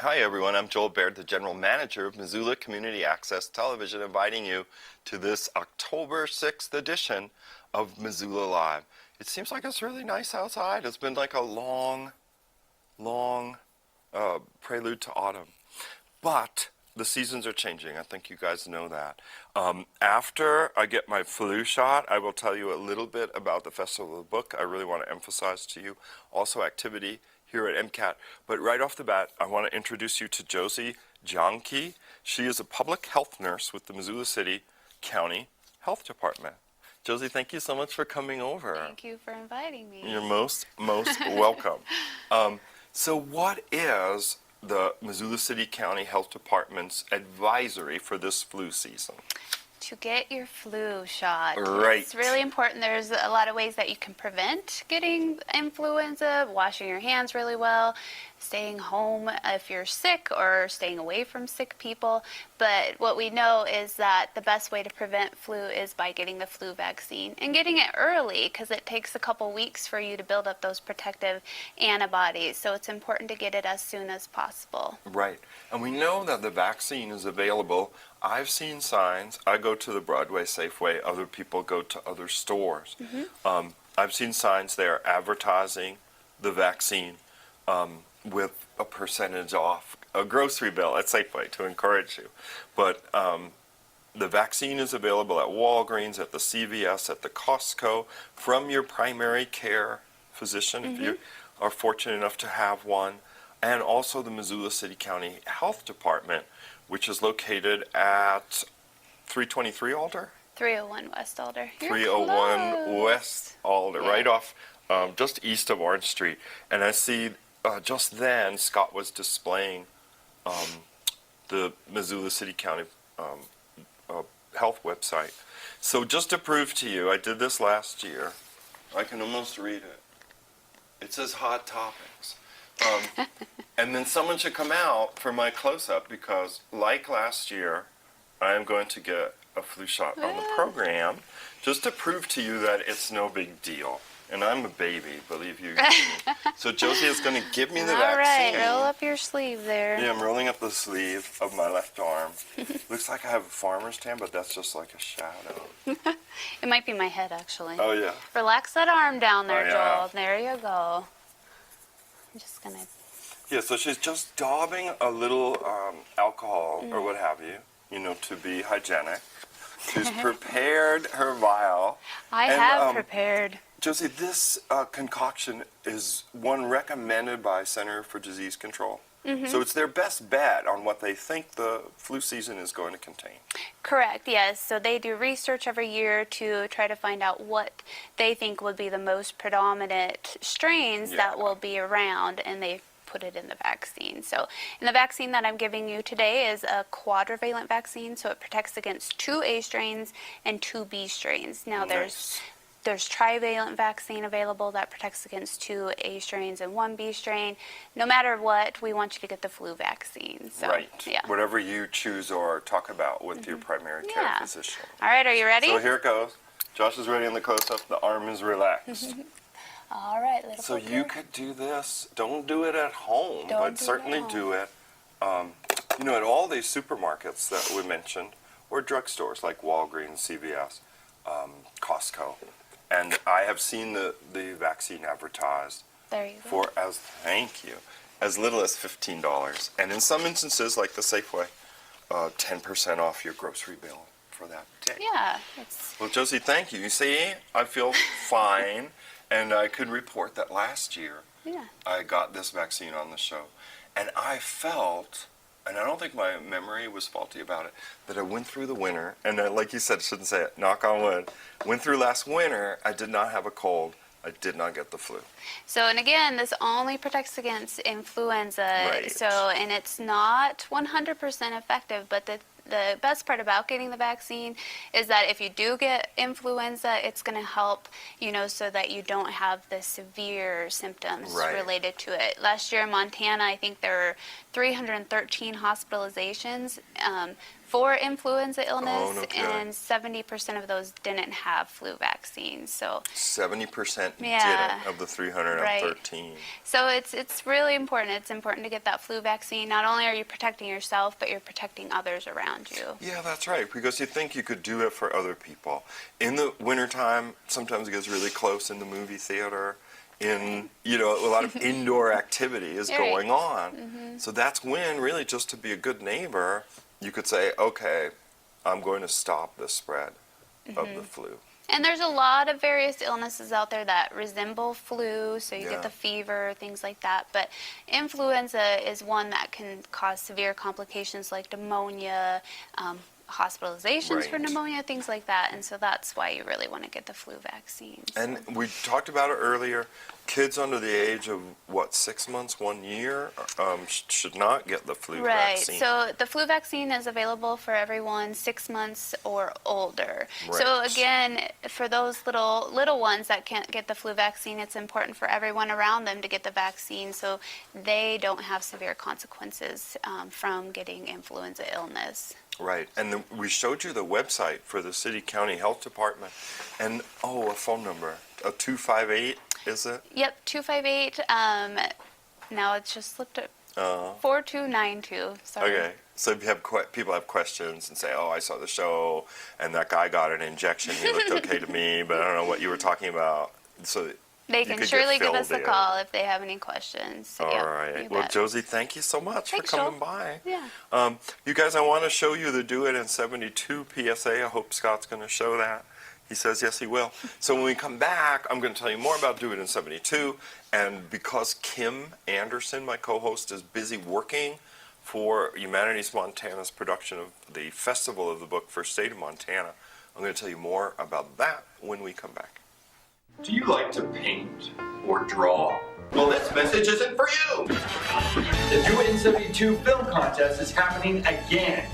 Hi everyone, I'm Joel Baird, the General Manager of Missoula Community Access Television, inviting you to this October 6th edition of Missoula Live. It seems like it's really nice outside. It's been like a long prelude to autumn. But the seasons are changing. I think you guys know that. After I get my flu shot, I will tell you a little bit about the Festival of the Book. I really want to emphasize to you also activity here at MCAT. But right off the bat, I want to introduce you to Josy Jahnke. She is a public health nurse with the Missoula County Health Department. Josy, thank you so much for coming over. Thank you for inviting me. You're most welcome. So what is the Missoula County Health Department's advisory for this flu season? To get your flu shot. Right. It's really important. There's a lot of ways that you can prevent getting influenza, washing your hands really well, staying home if you're sick, or staying away from sick people. But what we know is that the best way to prevent flu is by getting the flu vaccine and getting it early, because it takes a couple weeks for you to build up those protective antibodies. So it's important to get it as soon as possible. Right. And we know that the vaccine is available. I've seen signs. I go to the Broadway Safeway. Other people go to other stores. I've seen signs there advertising the vaccine with a percentage off a grocery bill at Safeway to encourage you. But the vaccine is available at Walgreens, at the CVS, at the Costco, from your primary care physician if you are fortunate enough to have one, and also the Missoula County Health Department, which is located at 323 Alder? 301 West Alder. You're 301 close. West Alder, Yeah. right off just east of Orange Street. And I see just then Scott was displaying the Missoula County health website. So just to prove to you, I did this last year. I can almost read it. It says hot topics. And then someone should come out for my close-up, because like last year, I am going to get a flu shot on the program just to prove to you that it's no big deal. And I'm a baby, believe you. So Josy is going to give me the vaccine. All right, roll up your sleeve there. Yeah, I'm rolling up the sleeve of my left arm. Looks like I have a farmer's tan, but that's just like a shadow. It might be my head, actually. Oh, yeah. Relax that arm down there, Oh, yeah. Joel. There you go. I'm just going to... Yeah, so she's just daubing a little alcohol or what have you, to be hygienic. She's prepared her vial. I have prepared. Josy, this concoction is one recommended by Center for Disease Control. So it's their best bet on what they think the flu season is going to contain. Correct, yes. So they do research every year to try to find out what they think would be the most predominant strains that will be around, and they put it in the vaccine. So in the vaccine that I'm giving you today is a quadrivalent vaccine, so it protects against 2 A strains and 2 B strains. Now there's trivalent vaccine available that protects against 2 A strains and 1 B strain. No matter what, we want you to get the flu vaccine. So, right. Yeah. Whatever you choose or talk about with your primary care physician. All right, are you ready? So here it goes. Josh is ready on the close-up. The arm is relaxed. All right, little So poker. you could do this. Don't do it at home, but certainly do it. At all these supermarkets that we mentioned, or drugstores like Walgreens, CVS, Costco. And I have seen the vaccine advertised There you go. for as little as $15. And in some instances, like the Safeway, 10% off your grocery bill for that day. Yeah. Well, Josy, thank you. You see, I feel fine. And I could report that last year I got this vaccine on the show. And I felt, and I don't think my memory was faulty about it, that I went through the winter, and like you said, shouldn't say it, knock on wood, went through last winter, I did not have a cold. I did not get the flu. So, and again, this only protects against influenza. Right. So, and it's not 100% effective, but the best part about getting the vaccine is that if you do get influenza, it's going to help, so that you don't have the severe symptoms related to it. Last year in Montana, I think there were 313 hospitalizations for influenza illness, Oh, no kidding. and 70% of those didn't have flu vaccines. So 70% Yeah. didn't of the 313. So it's really important. It's important to get that flu vaccine. Not only are you protecting yourself, but you're protecting others around you. Yeah, that's right, because you think you could do it for other people. In the wintertime, sometimes it gets really close in the movie theater. A lot of indoor activity is Right. going on. So that's when, really, just to be a good neighbor, you could say, okay, I'm going to stop the spread of the flu. And there's a lot of various illnesses out there that resemble flu, so you Yeah. get the fever, things like that. But influenza is one that can cause severe complications like pneumonia, hospitalizations for Right. pneumonia, things like that. And so that's why you really want to get the flu vaccine. So. And we talked about it earlier. Kids under the age of, 6 months, 1 year, should not get the flu Right. vaccine. So the flu vaccine is available for everyone 6 months or older. So Right. again, for those little ones that can't get the flu vaccine, it's important for everyone around them to get the vaccine so they don't have severe consequences from getting influenza illness. Right, and we showed you the website for the City County Health Department, and a phone number, a 258, is it? Yep, 258. Now it's just slipped at 4292. Sorry. Okay, so if you have people have questions and say, I saw the show, and that guy got an injection, he looked okay to me, but I don't know what you were talking about, so They you can could surely get give us a filled in. call if they have any questions. So, All yeah, right. you Well, bet. Josy, thank you so much Thanks, for coming Joel. by. Yeah. You guys, I want to show you the Do It in 72 PSA. I hope Scott's going to show that. He says yes, he will. So when we come back, I'm going to tell you more about Do It in 72. And because Kim Anderson, my co-host, is busy working for Humanities Montana's production of the Festival of the Book for State of Montana, I'm going to tell you more about that when we come back. Do you like to paint or draw? Well, this message isn't for you! The Do It in 72 film contest is happening again.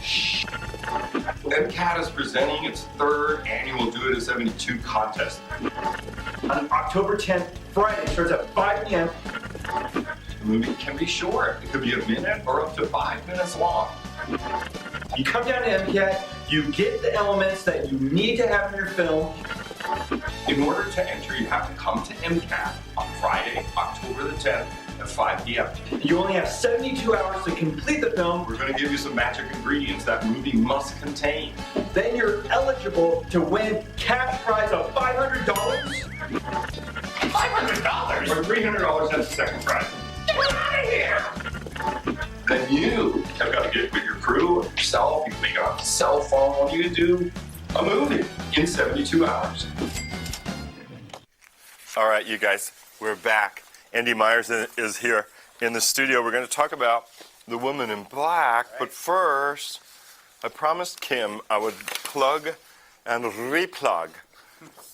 MCAT is presenting its third annual Do It in 72 contest. On October 10th, Friday, starts at 5 p.m. The movie can be short. It could be a minute or up to 5 minutes long. You come down to MCAT, you get the elements that you need to have in your film. In order to enter, you have to come to MCAT on Friday, October the 10th at 5 p.m. You only have 72 hours to complete the film. We're going to give you some magic ingredients that movie must contain. Then you're eligible to win cash prize of $500. $500? Or $300 as the second prize. Get out of here! Then you have got to get it with your crew or yourself. You can make it on a cell phone. You can do a movie in 72 hours. All right, you guys, we're back. Andy Meyers is here in the studio. We're going to talk about The Woman in Black, but first, I promised Kim I would plug and replug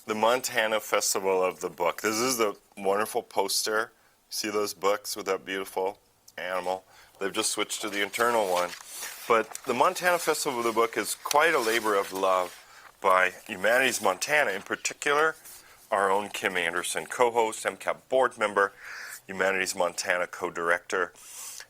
the Montana Festival of the Book. This is the wonderful poster. See those books with that beautiful animal? They've just switched to the internal one. But the Montana Festival of the Book is quite a labor of love by Humanities Montana, in particular, our own Kim Anderson, co-host, MCAP board member, Humanities Montana co-director.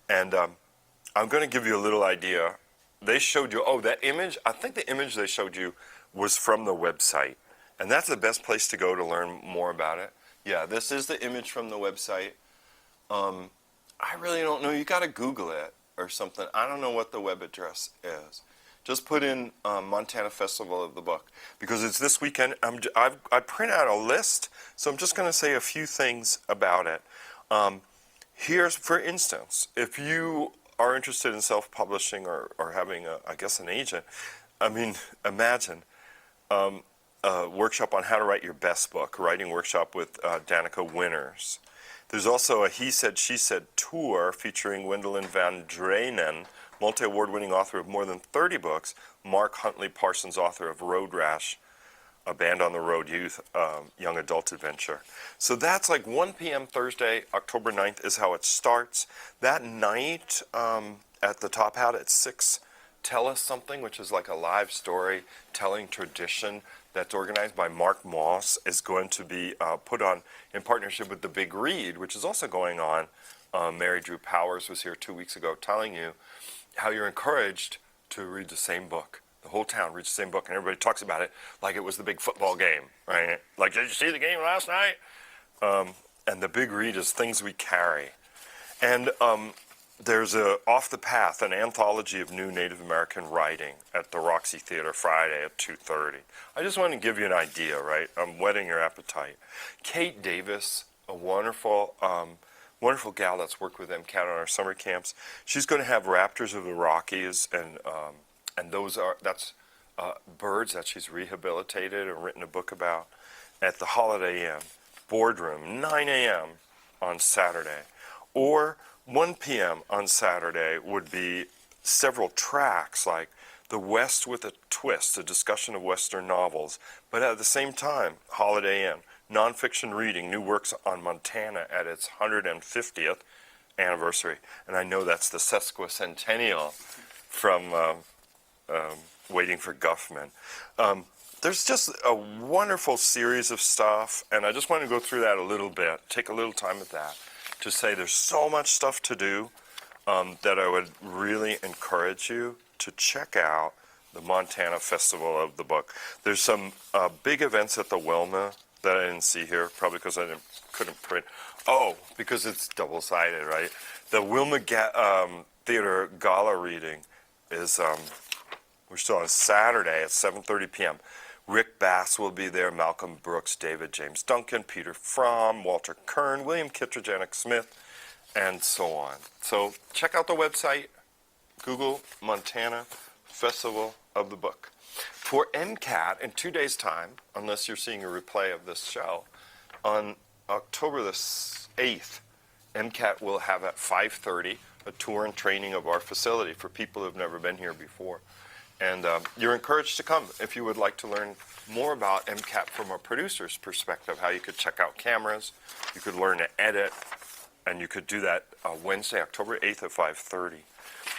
And I'm going to give you a little idea. They showed you, that image, I think the image they showed you was from the website. And that's the best place to go to learn more about it. Yeah, this is the image from the website. I really don't know. You got to Google it or something. I don't know what the web address is. Just put in Montana Festival of the Book, because it's this weekend. I print out a list, so I'm just going to say a few things about it. Here's, for instance, if you are interested in self-publishing or having, an agent, imagine a workshop on how to write your best book, writing workshop with Danica Winners. There's also a He Said, She Said tour featuring Wendelin Van Drenen, multi-award-winning author of more than 30 books, Mark Huntley Parsons, author of Road Rash, a Band on the Road Youth Young Adult Adventure. So that's like 1 p.m. Thursday, October 9th is how it starts. That night at the Top Hat at 6, Tell Us Something, which is like a live story-telling tradition that's organized by Mark Moss, is going to be put on in partnership with The Big Read, which is also going on. Mary Drew Powers was here 2 weeks ago telling you how you're encouraged to read the same book. The whole town reads the same book, and everybody talks about it like it was the big football game, right? Like, did you see the game last night? And the big read is Things We Carry. And there's a Off the Path, an anthology of new Native American writing at the Roxy Theater Friday at 2:30. I just want to give you an idea, right? I'm whetting your appetite. Kate Davis, a wonderful gal that's worked with MCAT on our summer camps. She's going to have Raptors of the Rockies, and that's birds that she's rehabilitated and written a book about at the Holiday Inn Boardroom, 9 a.m. on Saturday. Or 1 p.m. on Saturday would be several tracks like The West with a Twist, a discussion of Western novels, but at the same time, Holiday Inn, nonfiction reading, new works on Montana at its 150th anniversary. And I know that's the sesquicentennial from Waiting for Guffman. There's just a wonderful series of stuff, and I just want to go through that a little bit, take a little time with that, to say there's so much stuff to do that I would really encourage you to check out the Montana Festival of the Book. There's some big events at the Wilma that I didn't see here, probably because I couldn't print. Oh, because it's double-sided, right? The Wilma Theater Gala reading is, we're still on Saturday at 7:30 p.m. Rick Bass will be there, Malcolm Brooks, David James Duncan, Peter Fromm, Walter Kern, William Kittredge, Janet Smith, and so on. So check out the website, Google Montana Festival of the Book. For MCAT, in 2 days' time, unless you're seeing a replay of this show, on October the 8th, MCAT will have at 5:30 a tour and training of our facility for people who have never been here before. And you're encouraged to come if you would like to learn more about MCAT from a producer's perspective, how you could check out cameras, you could learn to edit, and you could do that Wednesday, October 8th at 5:30.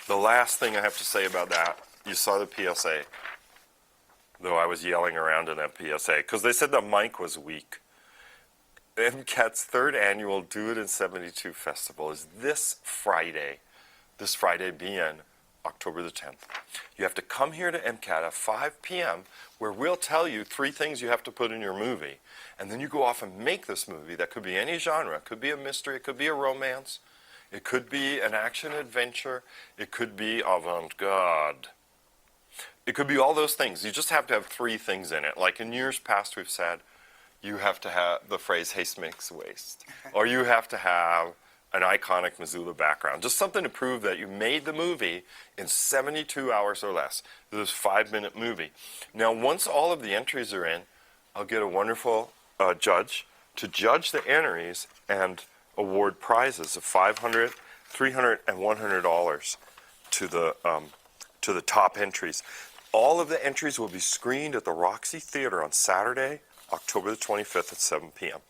The last thing I have to say about that, you saw the PSA, though I was yelling around in that PSA, because they said the mic was weak. MCAT's third annual Do It in 72 Festival is this Friday being October the 10th. You have to come here to MCAT at 5 p.m. where we'll tell you 3 things you have to put in your movie. And then you go off and make this movie. That could be any genre. It could be a mystery. It could be a romance. It could be an action adventure. It could be avant-garde. It could be all those things. You just have to have 3 things in it. Like in years past we've said, you have to have the phrase haste makes waste. Or you have to have an iconic Missoula background. Just something to prove that you made the movie in 72 hours or less. This is a 5-minute movie. Now, once all of the entries are in, I'll get a wonderful judge to judge the entries and award prizes of $500, $300, and $100 to the top entries. All of the entries will be screened at the Roxy Theater on Saturday, October the 25th at 7 p.m.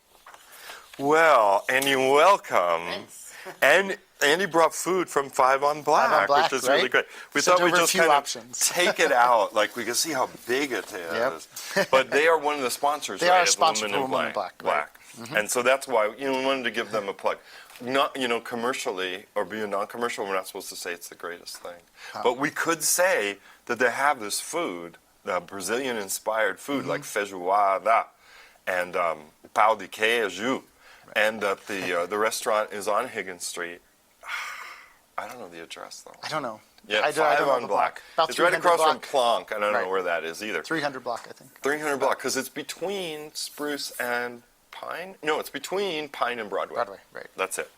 Well, Andy, welcome. Thanks. And Andy brought food from Five on Black, Black, which is right? really great. We Sent thought we'd over a just few kind options. of take it out, like we can see how big it is. Yep. But they are one of the sponsors, They right? are of sponsored Women in for Women in Black, right. And so that's why we wanted to give them a plug. Not, commercially or being non-commercial, we're not supposed to say it's the greatest thing. But we could say that they have this food, Brazilian-inspired food like feijoada and pão de queijo, and that the restaurant is on Higgins Street. I don't know the address, though. I don't know. Yeah, I Five don't know on the Black. About It's right 300 across from block. Plonk. I don't Right. know where that is either. 300 block, I think. 300 block, because it's between Spruce and Pine. No, it's between Pine and Broadway. Broadway, right. That's it.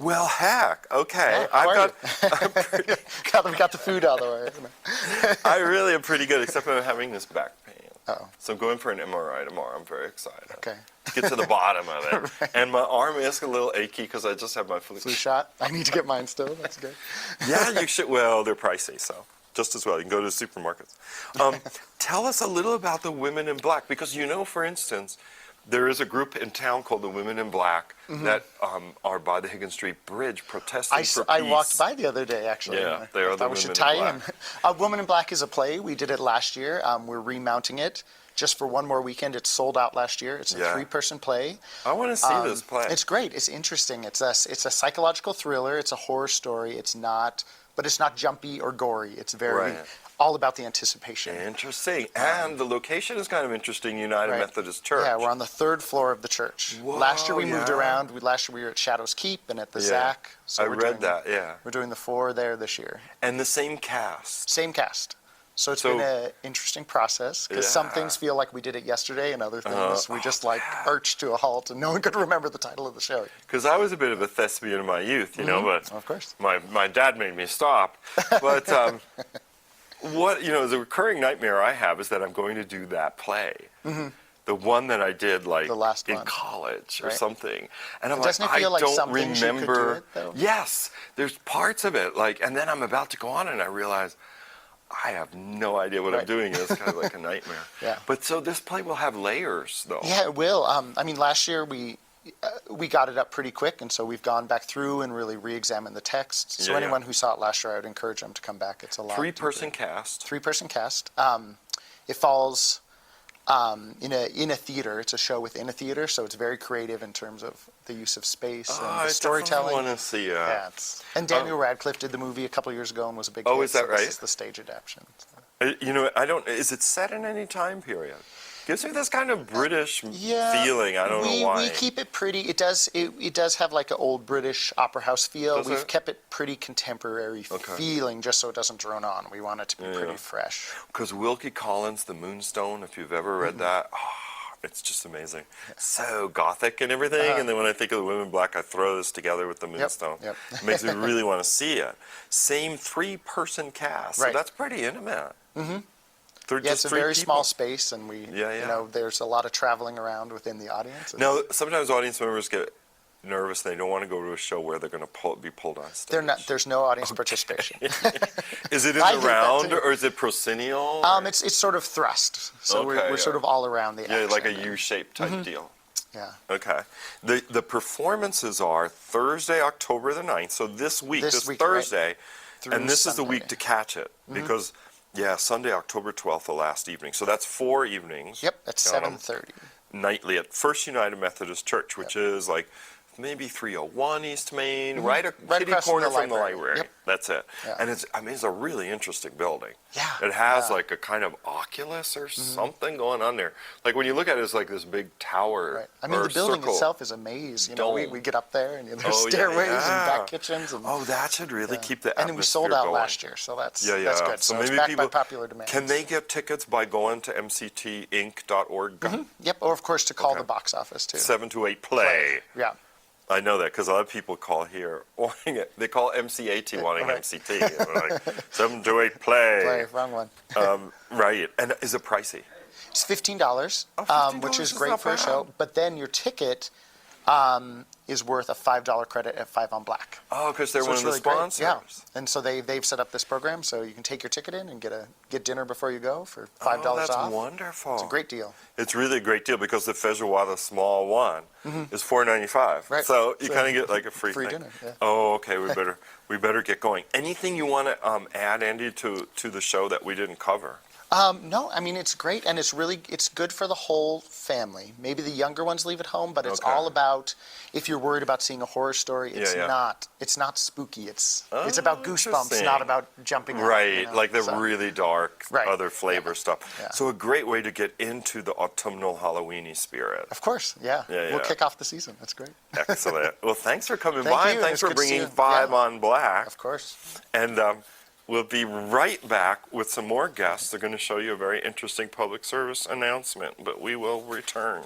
Well, heck, okay. Yeah, how are I've We got the food out of the way. I really am pretty good, except I'm having this back pain. Uh-oh. So I'm going for an MRI tomorrow. I'm very excited. Okay. To get to the bottom of it. Right. And my arm is a little achy because I just had my flu shot. I need to get mine still. That's good. Yeah, you should. Well, they're pricey, so just as well. You can go to the supermarkets. Tell us a little about the Women in Black, because for instance, there is a group in town called the Women in Black that are by the Higgins Street Bridge protesting for peace. I walked by the other day, actually. Yeah, they are the we should Women tie in in. Woman in Black is a play. We did it last year. We're remounting it just for one more weekend. It's sold out last year. It's a Yeah. 3-person play. I want to see this play. It's great. It's interesting. It's a psychological thriller. It's a horror story. It's not jumpy or gory. It's very Right. all about the anticipation. Interesting. And the location is kind of interesting, United Right. Methodist Church. Yeah, we're on the 3rd floor of the church. Whoa, last year we moved yeah. around. Last year we were at Shadows Keep and at the Yeah. Zac. So I we're read doing, that, yeah. We're doing the 4 there this year. And the same cast. Same cast. So it's So- been an interesting process because some Yeah. things feel like we did it yesterday and other things we just lurched to a halt and no one could remember the title of the show. Because I was a bit of a thespian in my youth, you know, but Of course. my dad made me stop. But the recurring nightmare I have is that I'm going to do that play. The one that I did like The last in one. college or Right. something. And I'm like, Doesn't it feel I like don't some things you could do remember. it, though? Yes, there's parts of it. And then I'm about to go on and I realize I have no idea what I'm Right. doing. It's kind of like a nightmare. Yeah. But so this play will have layers though. Yeah, it will. Last year we got it up pretty quick, and so we've gone back through and really re-examined the text. So Yeah, yeah. anyone who saw it last year, I would encourage them to come back. It's a lot. 3-person cast. 3-person cast. It falls in a theater. It's a show within a theater, so it's very creative in terms of the use of space and I the storytelling. definitely want to see it. Yeah, and Daniel Radcliffe did the movie a couple of years ago and was a big Oh, hit. is that so this right? is the stage adaptation. Is it set in any time period? Gives me this kind of British Yeah, feeling. I don't know why. We keep it pretty. It does have like an old British opera house feel. Does We've it? kept it pretty contemporary Okay. feeling, just so it doesn't drone on. We want it to be Yeah. pretty fresh. Because Wilkie Collins, The Moonstone, if you've ever read that, it's just amazing. So gothic and everything. And then when I think of the Women in Black, I throw this together with The Moonstone. yep. It makes me really want to see it. Same 3-person cast. So Right. that's pretty intimate. Mm-hmm. Yeah, it's a very small space, and Yeah. there's a lot of traveling around within the audience. Now, sometimes audience members get nervous and they don't want to go to a show where they're going to be pulled on stage. There's no audience participation. Is it in I the hate that round too. or is it proscenial? or- It's sort of thrust, so Okay, we're sort yeah. of all around the Yeah, action. like a U-shaped type deal. Yeah. Okay. The performances are Thursday, October the 9th, so this week, this week, right. Thursday, Through and this is the Sunday. week to catch it, because, Sunday, October 12th, the last evening. So that's 4 evenings. Yep, at on 'em 7:30. Nightly at First United Methodist Church, which is like maybe 301 East Main, right kitty across from corner the from the library. library. Yep. That's it. Yeah. And it's a really interesting building. Yeah, It has yeah. like a kind of oculus or something going on there. Like when you look at it, it's like this big tower. Right. I mean, or the building circle. itself is a maze. We Dome. get up there, and there's Oh, yeah, stairways and yeah. back kitchens. And, Oh, that should really keep the and atmosphere we sold out going. last year, so that's Yeah, yeah. that's good. So, it's maybe backed people by popular demand. Can they get tickets by going to mctinc.org? Yep, or of course to call Okay. the box office too. 728 play. Yeah. I know that because a lot of people call here wanting it. They call MCAT wanting Right. MCT. They're like 728 play. Play, wrong one. Right. And is it pricey? It's $15, $15 which is is great not for a bad. show. But then your ticket is worth a $5 credit at 5 on Black. Oh, because they're So one it's of the really great. sponsors. Yeah, and so they've set up this program so you can take your ticket in and get dinner before you go for $5 Oh, that's off. wonderful. It's a great deal. It's really a great deal because the Feijoada small one is $4.95. Right. So you So kind of get like a free free thing. dinner, yeah. Oh, okay. We better get going. Anything you want to add, Andy, to the show that we didn't cover? No, I mean, it's great, and it's good for the whole family. Maybe the younger ones leave it home, but it's Okay. all about, if you're worried about seeing a horror story, it's Yeah. not spooky. It's about goosebumps, interesting. not about jumping out. Right, like the So, really dark, Right. other flavor stuff. Yeah. So a great way to get into the autumnal Halloweeny spirit. Of course, yeah. Yeah, We'll yeah. kick off the season. That's great. Excellent. Well, thanks for coming Thank by, you. and thanks It's for good to see bringing you. 5 Yeah. on Black. Of course. And we'll be right back with some more guests. They're going to show you a very interesting public service announcement, but we will return.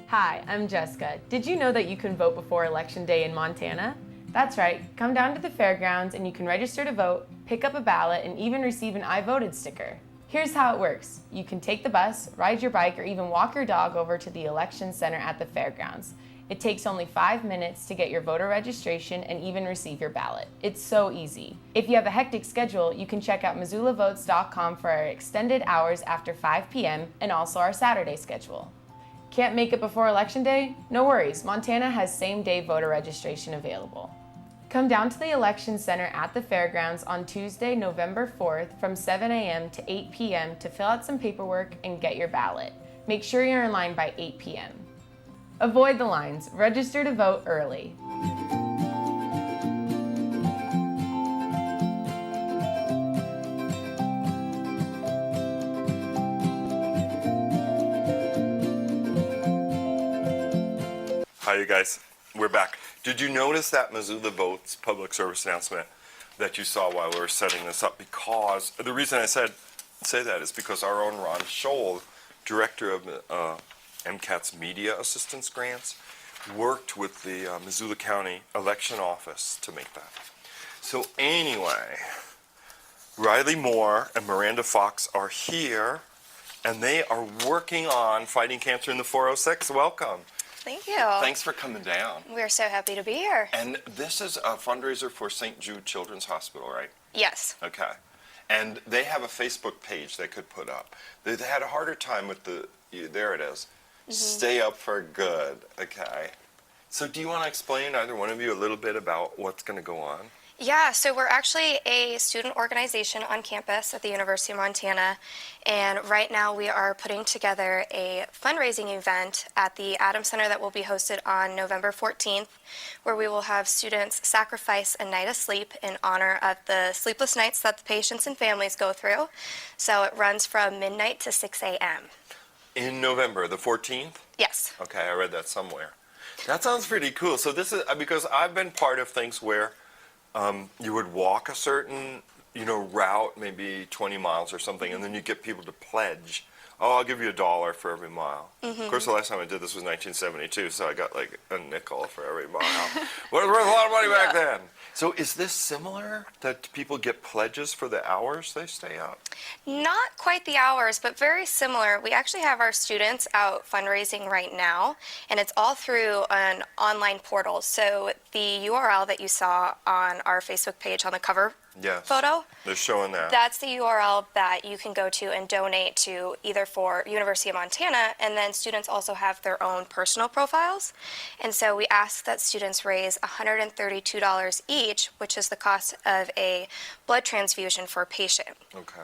Hi, I'm Jessica. Did you know that you can vote before Election Day in Montana? That's right. Come down to the fairgrounds and you can register to vote, pick up a ballot, and even receive an I voted sticker. Here's how it works. You can take the bus, ride your bike, or even walk your dog over to the election center at the fairgrounds. It takes only 5 minutes to get your voter registration and even receive your ballot. It's so easy. If you have a hectic schedule, you can check out MissoulaVotes.com for our extended hours after 5 p.m. and also our Saturday schedule. Can't make it before Election Day? No worries, Montana has same-day voter registration available. Come down to the Election Center at the fairgrounds on Tuesday, November 4th from 7 a.m. to 8 p.m. to fill out some paperwork and get your ballot. Make sure you're in line by 8 p.m. Avoid the lines. Register to vote early. Hi, you guys. We're back. Did you notice that Missoula Votes public service announcement that you saw while we were setting this up? Because the reason I say that is because our own Ron Scholl, director of MCAT's Media Assistance Grants, worked with the Missoula County Election Office to make that. So anyway, Riley Moore and Miranda Fox are here, and they are working on fighting cancer in the 406. Welcome. Thank you. Thanks for coming down. We're so happy to be here. And this is a fundraiser for St. Jude Children's Hospital, right? Yes. Okay. And they have a Facebook page they could put up. They had a harder time with there it is. Stay Up for Good. Okay. So do you want to explain, either one of you, a little bit about what's going to go on? Yeah, so we're actually a student organization on campus at the University of Montana, and right now we are putting together a fundraising event at the Adams Center that will be hosted on November 14th, where we will have students sacrifice a night of sleep in honor of the sleepless nights that the patients and families go through. So it runs from midnight to 6 a.m. In November, the 14th? Yes. Okay, I read that somewhere. That sounds pretty cool. So this is, because I've been part of things where you would walk a certain, route, maybe 20 miles or something, and then you get people to pledge, oh, I'll give you $1 for every mile. Of course, the last time I did this was 1972, so I got like a nickel for every mile. Well, it was worth a lot of money back then. So is this similar, that people get pledges for the hours they stay up? Not quite the hours, but very similar. We actually have our students out fundraising right now, and it's all through an online portal. So the URL that you saw on our Facebook page on the cover Yes. photo, They're showing that. that's the URL that you can go to and donate to, either for University of Montana, and then students also have their own personal profiles. And so we ask that students raise $132 each, which is the cost of a blood transfusion for a patient. Okay.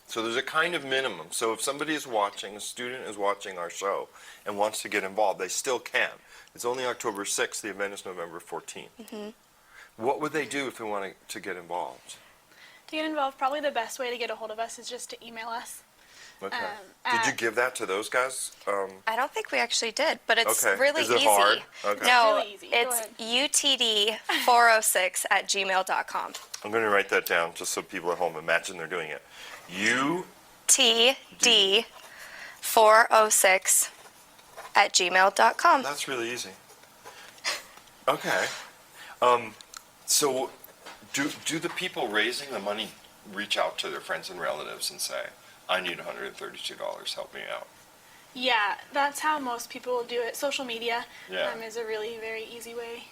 So there's a kind of minimum. So if somebody is watching, a student is watching our show and wants to get involved, they still can. It's only October 6th. The event is November 14th. What would they do if they wanted to get involved? To get involved, probably the best way to get a hold of us is just to email us. Okay. Did you give that to those guys? I don't think we actually did, but it's Okay. really Is it easy. hard? Okay. No, Really easy. Go it's ahead. utd406@gmail.com. I'm going to write that down just so people at home imagine they're doing it. TD406@gmail.com. That's really easy. Okay. So do the people raising the money reach out to their friends and relatives and say, I need $132, help me out? Yeah, that's how most people do it. Social media Yeah. is a really very easy way.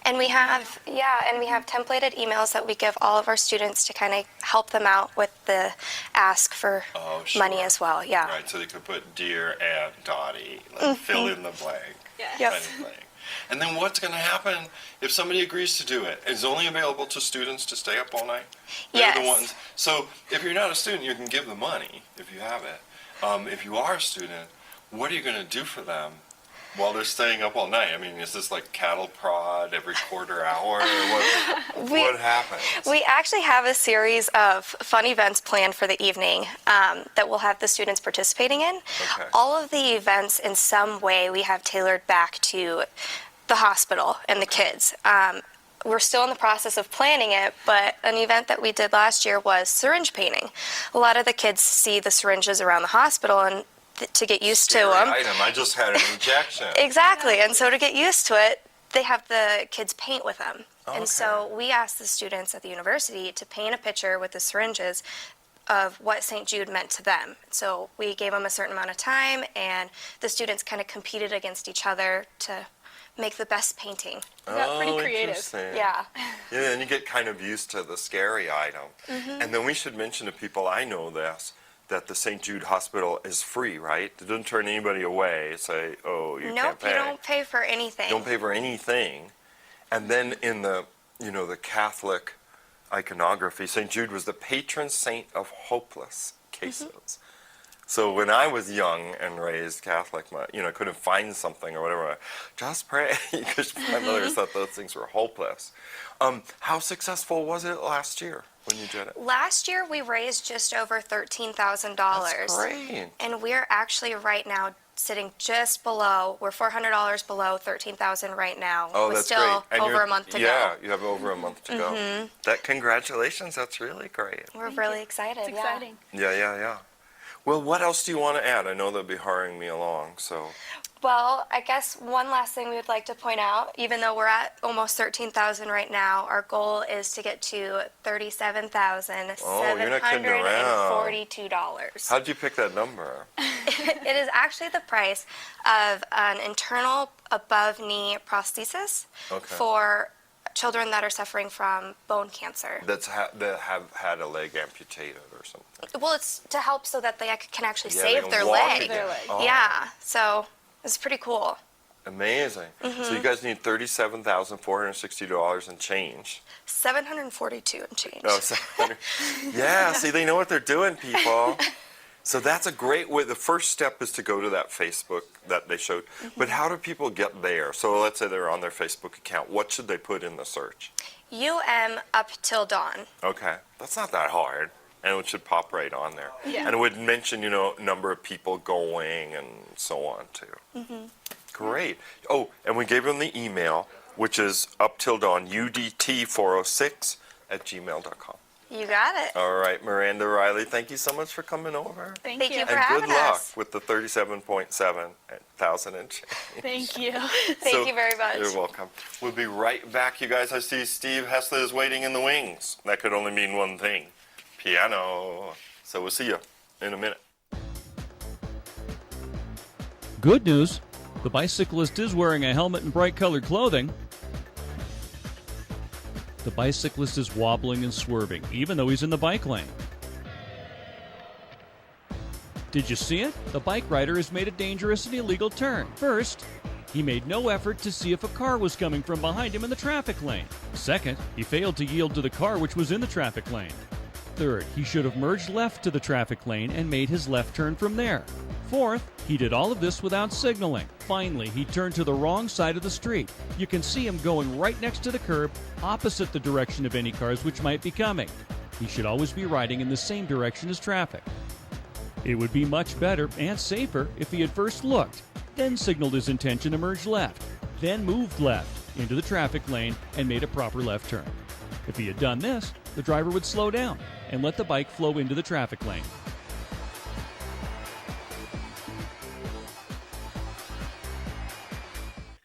And we have, templated emails that we give all of our students to kind of help them out with the ask for Oh, sure. money as well. Yeah. Right, so they could put Dear Aunt Dottie, like fill in the blank. Yeah. Yep. Kind of thing. And then what's going to happen if somebody agrees to do it? Is it only available to students to stay up all night? They're the Yes. ones. So if you're not a student, you can give the money if you have it. If you are a student, what are you going to do for them while they're staying up all night? I mean, is this like cattle prod every quarter hour? Or what happens? We actually have a series of fun events planned for the evening that we'll have the students participating in. Okay. All of the events, in some way, we have tailored back to the hospital and the kids. We're still in the process of planning it, but an event that we did last year was syringe painting. A lot of the kids see the syringes around the hospital, and to get used to Scary them. item. I just had an injection. Exactly, and so to get used to it, they have the kids paint with them. Okay. And so we asked the students at the university to paint a picture with the syringes of what St. Jude meant to them. So we gave them a certain amount of time, and the students kind of competed against each other to make the best painting. got pretty creative. Interesting. Yeah. Yeah, and you get kind of used to the scary item. And then we should mention to people, I know this, that the St. Jude Hospital is free, right? It doesn't turn anybody away, say, oh, you can't Nope, pay. you don't pay for anything. Don't pay for anything. And then in the the Catholic iconography. St. Jude was the patron saint of hopeless cases. So when I was young and raised Catholic, I couldn't find something or whatever, just pray, because my mother thought those things were hopeless. How successful was it last year when you did it? Last year we raised just over $13,000. That's great. And we're actually right now sitting just below. We're $400 below $13,000 right now. Oh, With that's still great. And over a month to go. Yeah, you have over a month to go. Congratulations, that's really great. We're really excited. It's exciting. Yeah. Well, what else do you want to add? I know they'll be hurrying me along, so. Well, I guess one last thing we would like to point out, even though we're at almost $13,000 right now, our goal is to get to $37,742. How'd you pick that number? It is actually the price of an internal above-knee prosthesis for children that are suffering from bone cancer. That have had a leg amputated or something. Well, it's to help so that they can actually Yeah, save they their can walk leg. again. Oh. Yeah, so it's pretty cool. Amazing. So you guys need $37,460 and change. $742 and change. Oh, yeah, see, they know what they're doing, people. So that's a great way. The first step is to go to that Facebook that they showed. But how do people get there? So let's say they're on their Facebook account. What should they put in the search? up Til Dawn. Okay, that's not that hard. And it should pop right on there. Yeah. And it would mention, number of people going and so on, too. Great. Oh, and we gave them the email, which is uptildawn, UDT406@gmail.com. You got it. All right, Miranda, Rylie, thank you so much for coming over. Thank Thank you. you for And having good luck us. with the 37.7 thousand and change. Thank you. Thank you very much. You're welcome. We'll be right back, you guys. I see Steve Hesla is waiting in the wings. That could only mean one thing. Piano. So we'll see you in a minute. Good news, the bicyclist is wearing a helmet and bright-colored clothing. The bicyclist is wobbling and swerving, even though he's in the bike lane. Did you see it? The bike rider has made a dangerous and illegal turn. First, he made no effort to see if a car was coming from behind him in the traffic lane. Second, he failed to yield to the car which was in the traffic lane. Third, he should have merged left to the traffic lane and made his left turn from there. Fourth, he did all of this without signaling. Finally, he turned to the wrong side of the street. You can see him going right next to the curb, opposite the direction of any cars which might be coming. He should always be riding in the same direction as traffic. It would be much better and safer if he had first looked, then signaled his intention to merge left, then moved left into the traffic lane and made a proper left turn. If he had done this, the driver would slow down and let the bike flow into the traffic lane.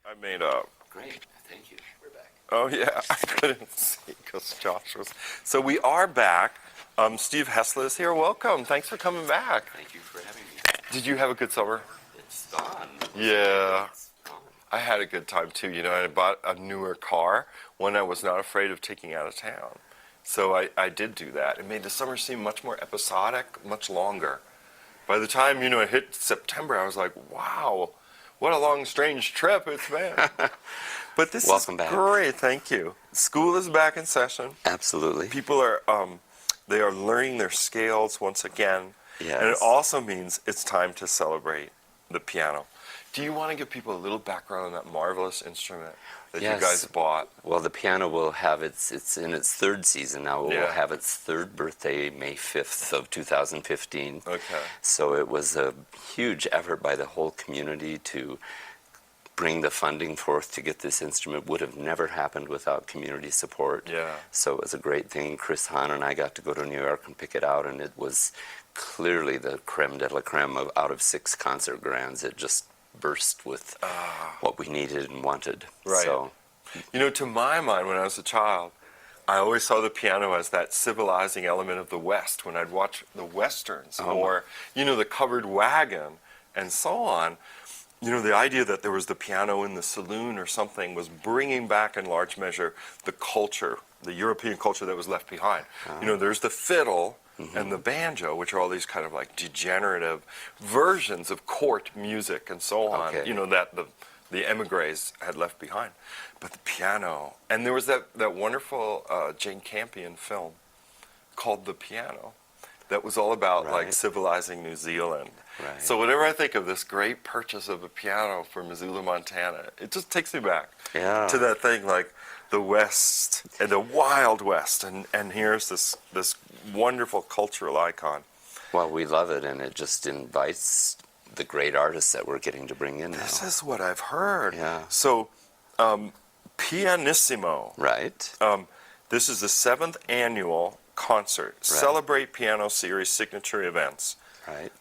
I made up. Great, thank you. We're back. Oh, yeah, I couldn't see because Josh was. So we are back. Steve Hesla is here. Welcome. Thanks for coming back. Thank you for having me. Did you have a good summer? It's gone. Yeah. It's gone. I had a good time too. I bought a newer car, one I was not afraid of taking out of town. So I did do that. It made the summer seem much more episodic, much longer. By the time, it hit September, I was like, wow, what a long, strange trip it's been. But this Welcome is back. great. Thank you. School is back in session. Absolutely. People are, they are learning their scales once again. Yes. And it also means it's time to celebrate the piano. Do you want to give people a little background on that marvelous instrument that Yes. you guys bought? Well, the piano will have it's in its third season now. It will Yeah. have its third birthday, May 5th of 2015. Okay. So it was a huge effort by the whole community to bring the funding forth to get this instrument. Would have never happened without community support. Yeah. So it was a great thing. Chris Hahn and I got to go to New York and pick it out, and it was clearly the creme de la creme out of 6 concert grands. It just burst with what we needed and wanted. Right. So, To my mind, when I was a child, I always saw the piano as that civilizing element of the West. When I'd watch the Westerns or, the covered wagon and so on, the idea that there was the piano in the saloon or something was bringing back in large measure the culture, the European culture that was left behind. There's the fiddle and the banjo, which are all these kind of like degenerative versions of court music and so on. Okay. That the the emigres had left behind. But the piano, and there was that wonderful Jane Campion film called The Piano that was all about like Right. civilizing New Zealand. Right. So whenever I think of this great purchase of a piano for Missoula, Montana, it just takes me back Yeah. to that thing like the West and the Wild West, and here's this wonderful cultural icon. Well, we love it, and it just invites the great artists that we're getting to bring in now. This is what I've heard. Yeah. So, Pianissimo. Right. This is the 7th annual concert. Celebrate Piano Series signature events. Right.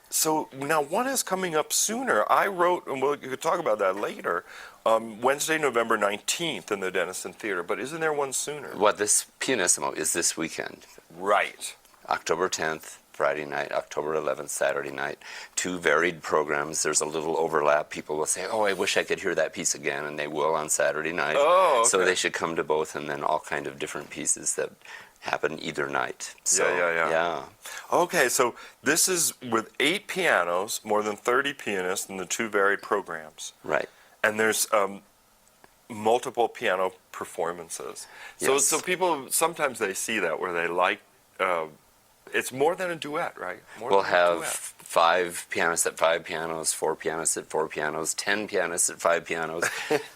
So now one is coming up sooner. I wrote, and we could talk about that later, Wednesday, November 19th in the Denison Theater. But isn't there one sooner? Well, this Pianissimo is this weekend. Right. October 10th, Friday night, October 11th, Saturday night. 2 varied programs. There's a little overlap. People will say, oh, I wish I could hear that piece again, and they will on Saturday night. Oh, okay. So they should come to both, and then all kind of different pieces that happen either night. So, Yeah. Okay, so this is with 8 pianos, more than 30 pianists in the 2 varied programs. Right. And there's multiple piano performances. Yes. So people, sometimes they see that where they like, it's more than a duet, right? More We'll than a have duet. 5 pianists at 5 pianos, 4 pianists at 4 pianos, 10 pianists at 5 pianos,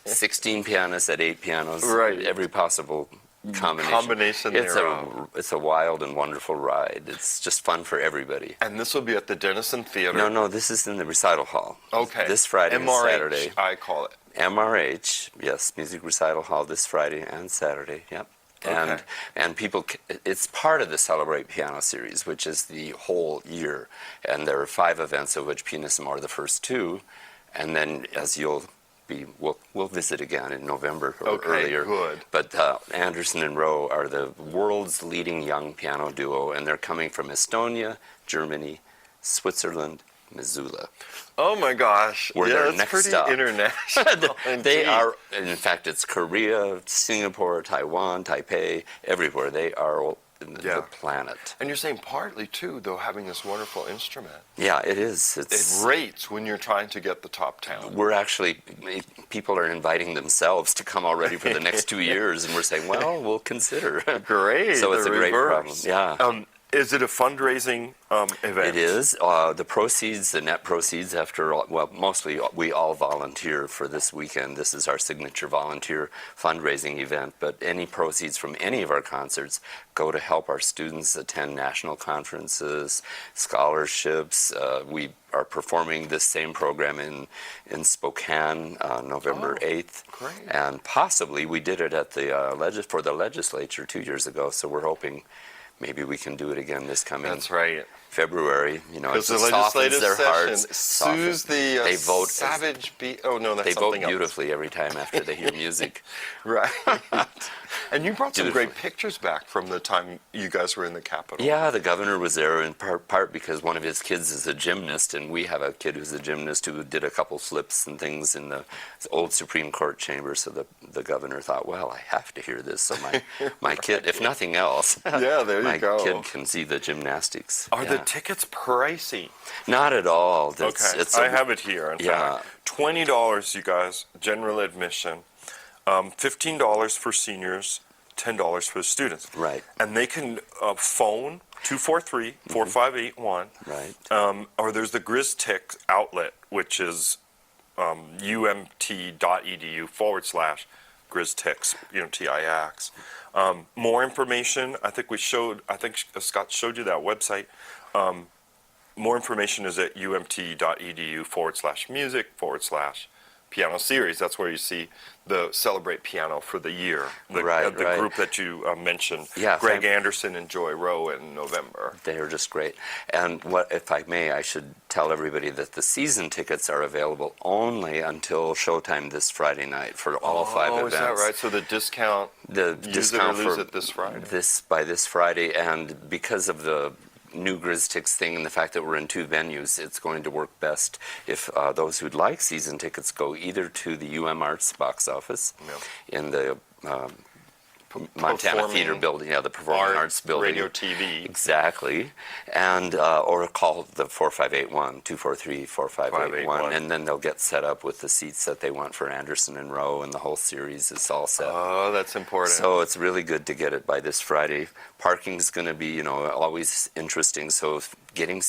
16 pianists at 8 pianos. Right. Every possible combination. It's a wild and wonderful ride. It's just fun for everybody. And this will be at the Denison Theater. No, this is in the recital hall. Okay. This Friday and MRH, Saturday. I call it. MRH, yes, Music Recital Hall this Friday and Saturday, yep. Okay. And people, it's part of the Celebrate Piano series, which is the whole year. And there are 5 events, of which Pianissimo are the first 2. And then, as we'll visit again in November or earlier. Good. But Anderson and Rowe are the world's leading young piano duo, and they're coming from Estonia, Germany, Switzerland, Missoula. Oh my gosh. We're yeah, their that's next pretty stop. international. They indeed. are, in fact, it's Korea, Singapore, Taiwan, Taipei, everywhere. They are the planet. And you're saying partly, too, though, having this wonderful instrument. Yeah, it is. It rates when you're trying to get the top talent. We're actually, people are inviting themselves to come already for the next 2 years, and we're saying, well, we'll consider. Great. So it's the a great reverse. problem. Yeah. Is it a fundraising event? It is. The proceeds, the net proceeds, after all, well, mostly we all volunteer for this weekend. This is our signature volunteer fundraising event, but any proceeds from any of our concerts go to help our students attend national conferences, scholarships. We are performing this same program in Spokane, November 8th. Great. And possibly we did it at the for the legislature 2 years ago, so we're hoping maybe we can do it again this coming That's right. February. You know, it Because the softens legislative their session hearts. soothes the They vote savage beat. Oh, no, that's They vote something else. beautifully every time after they hear music. Right. And you brought some great Beautifully. pictures back from the time you guys were in the Capitol. Yeah, the governor was there in part because one of his kids is a gymnast, and we have a kid who's a gymnast who did a couple flips and things in the old Supreme Court chamber. So the governor thought, well, I have to hear this. So my kid, if nothing else, Yeah, there you my go. kid can see the gymnastics. Are the Yeah. tickets pricey? Not at all. Okay, It's I have it here. In Yeah. fact, $20, you guys, general admission. $15 for seniors, $10 for the students. Right. And they can phone 243-4581. Right. Or there's the GrizTix outlet, which is umt.edu/GrizTix, TIX. More information, I think Scott showed you that website. More information is at umt.edu/music/piano series. That's where you see the Celebrate Piano for the year. The Right. group that you mentioned, Yeah, Greg Anderson and Joy Rowe in November. They are just great. And if I may, I should tell everybody that the season tickets are available only until showtime this Friday night for all 5 events. Oh, is that right? So the discount, The use discount it or lose for it this Friday. by this Friday, and because of the new GrizTix thing and the fact that we're in 2 venues, it's going to work best if those who'd like season tickets go either to the UM Arts box office in the Montana Theater Building, the Performing Arts Building. Radio, TV. Exactly. And, or call the 4581, 243-4581, and then they'll get set up with the seats that they want for Anderson and Rowe, and the whole series is all set. Oh, that's important. So it's really good to get it by this Friday. Parking's going to be, always interesting, so getting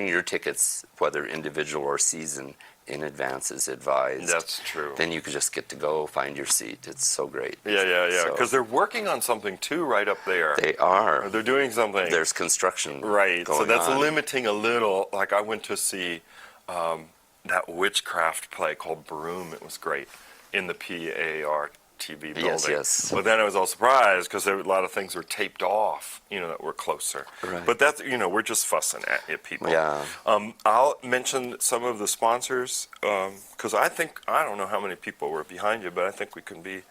your tickets, whether individual or season, in advance is advised. That's true. Then you could just get to go find your seat. It's so great. Yeah. Because they're working on something too right up there. They are. They're doing something. There's construction. Right. Going So that's on. limiting a little. Like I went to see that witchcraft play called Broom. It was great in the PAR TV building. Yes. But then I was all surprised because a lot of things were taped off, that were closer. Right. But that's, we're just fussing at you people. Yeah. I'll mention some of the sponsors because I don't know how many people were behind you, but I think we don't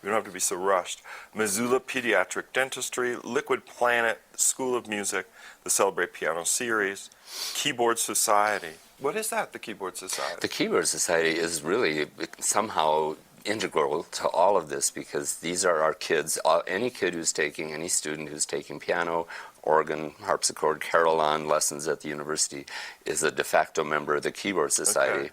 have to be so rushed. Missoula Pediatric Dentistry, Liquid Planet, School of Music, the Celebrate Piano Series, Keyboard Society. What is that, the Keyboard Society? The Keyboard Society is really somehow integral to all of this because these are our kids. Any student who's taking piano, organ, harpsichord, carillon lessons at the university is a de facto member of the Keyboard Society. Okay.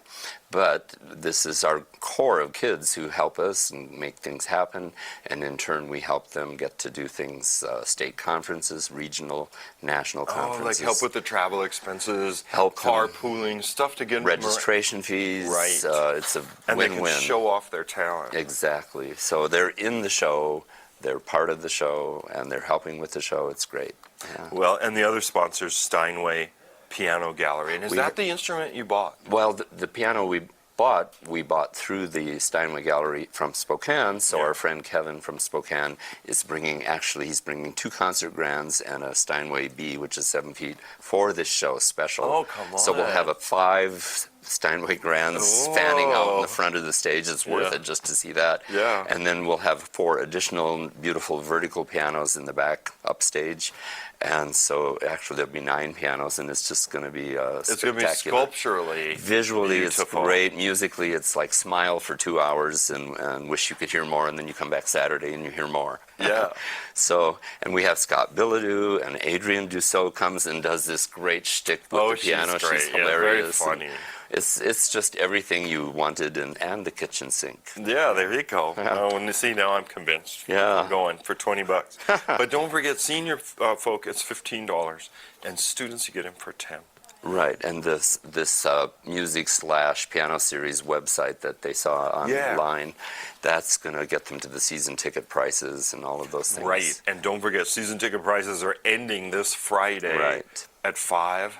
But this is our core of kids who help us and make things happen, and in turn we help them get to do things, state conferences, regional, national conferences. Like help with the travel expenses, Help them. carpooling, stuff to get Registration fees. Right. It's a and they win-win. can show off their talent. Exactly. So they're in the show, they're part of the show, and they're helping with the show. It's great. Yeah. Well, and the other sponsors, Steinway Piano Gallery. And is that the instrument you bought? Well, the piano we bought through the Steinway Gallery from Spokane. So our friend Kevin from Spokane is he's bringing 2 concert grands and a Steinway B, which is 7 feet, for this show special. Oh, come on. So we'll have 5 Steinway grands fanning out in the front of the stage. It's worth it just to see that. Yeah. And then we'll have 4 additional beautiful vertical pianos in the back upstage. And so actually there'll be 9 pianos, and it's just going to be spectacular. It's going to be sculpturally Visually, beautiful. It's great. Musically, it's like smile for 2 hours and wish you could hear more, and then you come back Saturday and you hear more. Yeah. So, and we have Scott Bilodeau, and Adrienne Dussault comes and does this great shtick with the piano. She's great. She's hilarious. Yeah, very funny. It's just everything you wanted, and the kitchen sink. Yeah, there you go. When you see, now I'm convinced. Yeah. I'm going for $20. But don't forget, senior folk, it's $15, and students, you get in for $10. Right, and this music/piano series website that they saw online, that's going to get them to the season ticket prices and all of those things. Right, and don't forget, season ticket prices are ending this Friday at 5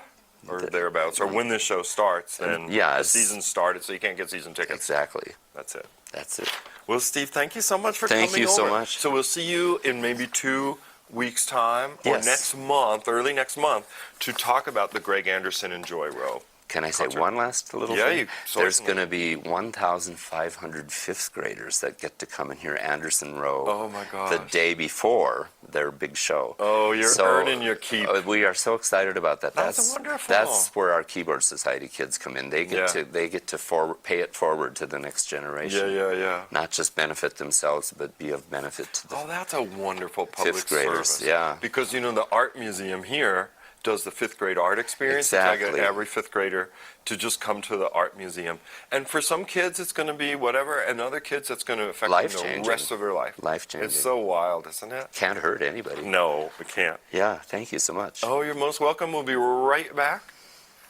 or thereabouts, or when this show starts, then the season started, so you can't get season tickets. Exactly. That's it. That's it. Well, Steve, thank you so much for coming over. Thank you so much. So we'll see you in maybe 2 weeks' time, or Yes. next month, early next month, to talk about the Greg Anderson and Joy Rowe. Can I say concert. one last little Yeah, thing? you There's certainly. going to be 1,500 fifth graders that get to come and hear Anderson Rowe Oh, my gosh. the day before their big show. Oh, you're earning your keep. We are so excited about that. That's wonderful. That's where our Keyboard Society kids come in. They get Yeah. to pay it forward to the next generation. Yeah. Not just benefit themselves, but be of benefit to the Oh, that's a wonderful public fifth graders. service. Yeah. Because, the art museum here does the fifth grade art experience. Exactly. I get every fifth grader to just come to the art museum. And for some kids, it's going to be whatever, and other kids, it's going to affect them Life-changing. the rest of their life. Life-changing. It's so wild, isn't it? Can't hurt anybody. No, we can't. Yeah, thank you so much. Oh, you're most welcome. We'll be right back,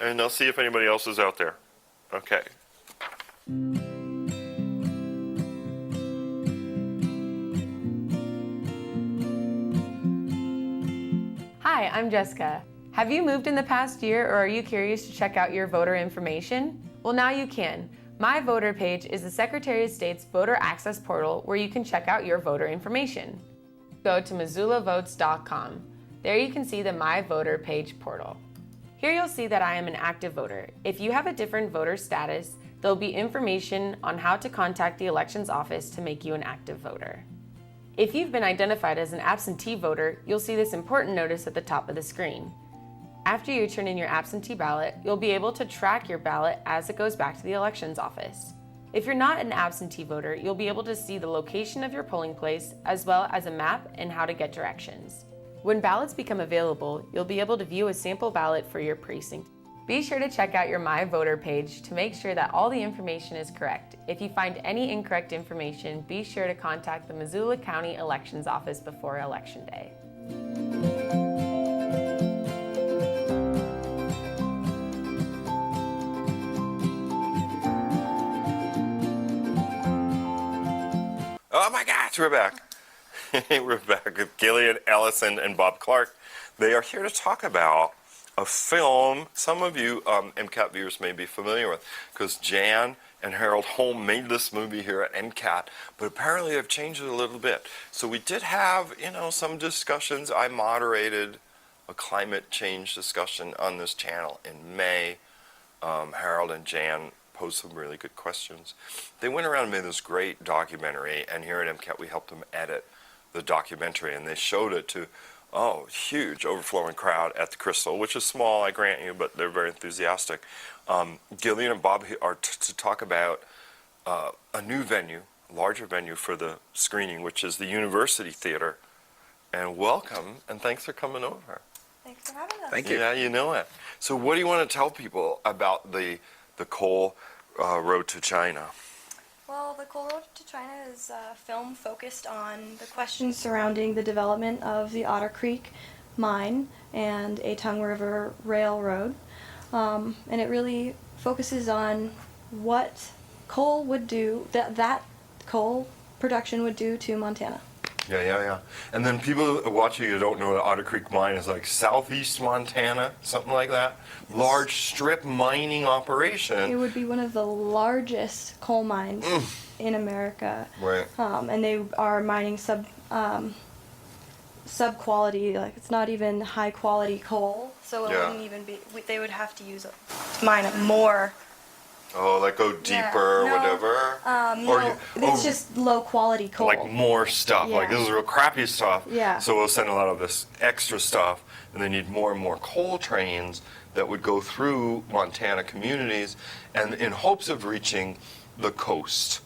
and I'll see if anybody else is out there. Okay. Hi, I'm Jessica. Have you moved in the past year, or are you curious to check out your voter information? Well, now you can. My Voter page is the Secretary of State's voter access portal where you can check out your voter information. Go to MissoulaVotes.com. There you can see the My Voter page portal. Here you'll see that I am an active voter. If you have a different voter status, there'll be information on how to contact the elections office to make you an active voter. If you've been identified as an absentee voter, you'll see this important notice at the top of the screen. After you turn in your absentee ballot, you'll be able to track your ballot as it goes back to the elections office. If you're not an absentee voter, you'll be able to see the location of your polling place as well as a map and how to get directions. When ballots become available, you'll be able to view a sample ballot for your precinct. Be sure to check out your My Voter page to make sure that all the information is correct. If you find any incorrect information, be sure to contact the Missoula County Elections Office before Election Day. Oh my gosh, we're back. We're back with Gillian, Ellison, and Bob Clark. They are here to talk about a film some of you MCAT viewers may be familiar with, because Jan and Harold Holm made this movie here at MCAT, but apparently they've changed it a little bit. So we did have, some discussions. I moderated a climate change discussion on this channel in May. Harold and Jan posed some really good questions. They went around and made this great documentary, and here at MCAT we helped them edit the documentary, and they showed it to huge overflowing crowd at the Crystal, which is small, I grant you, but they're very enthusiastic. Gillian and Bob are to talk about a new venue, larger venue for the screening, which is the University Theater. And welcome, and thanks for coming over. Thanks for having us. Thank you. Yeah, you know it. So what do you want to tell people about the Coal Road to China? Well, The Coal Road to China is a film focused on the questions surrounding the development of the Otter Creek mine and a Tongue River Railroad. And it really focuses on what coal would do, that coal production would do to Montana. Yeah. And then people watching who don't know the Otter Creek mine is like southeast Montana, something like that. Large strip mining operation. It would be one of the largest coal mines in America. Right. And they are mining sub-quality, like it's not even high-quality coal, so it wouldn't even be, they would have to mine it more. Oh, like go deeper, whatever? It's just low-quality coal. Like more stuff. Like this is real crappy stuff. Yeah. So we'll send a lot of this extra stuff, and they need more and more coal trains that would go through Montana communities, and in hopes of reaching the coast.